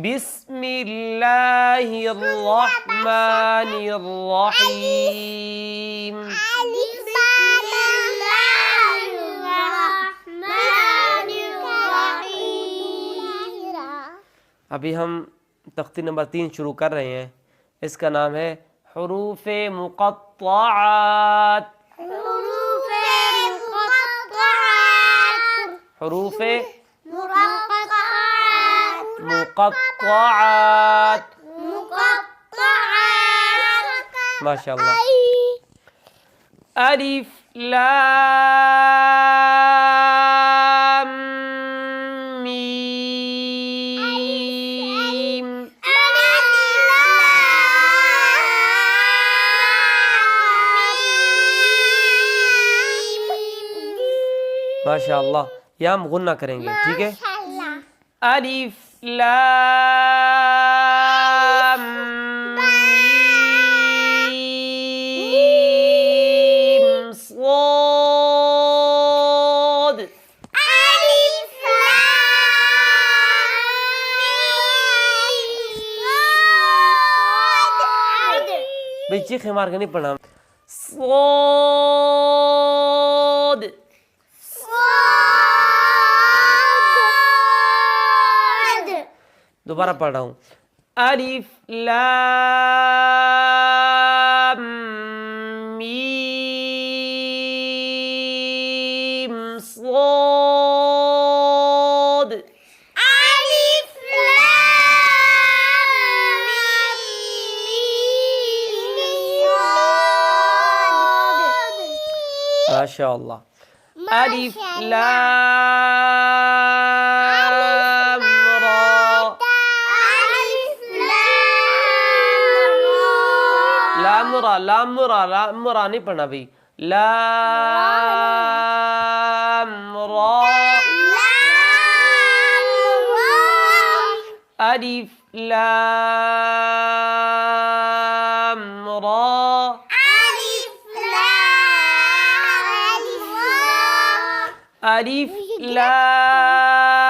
बिस्मिल्लाहिर्रहमानिर्रहीम। अभी हम तख्ती नंबर 3 शुरू कर रहे हैं। इसका नाम है हुरूफ़े मुक़त्तआत। हुरूफ़े मुक़त्तआत। माशाअल्लाह। अलिफ लाम मीम। माशाअल्लाह। यहाँ हम गुन्ना करेंगे, ठीक है। अलिफ लाम मीम स्वाद। भाई चीखे मार के नहीं पढ़ना। स्वाद। दोबारा पढ़ रहा हूँ। अलिफ लाम मीम स्वाद। माशाअल्लाह। अलिफ लाम रा। लाम रा नहीं पढ़ना भाई। लाम रा। अलिफ लाम रा। अलिफ लाम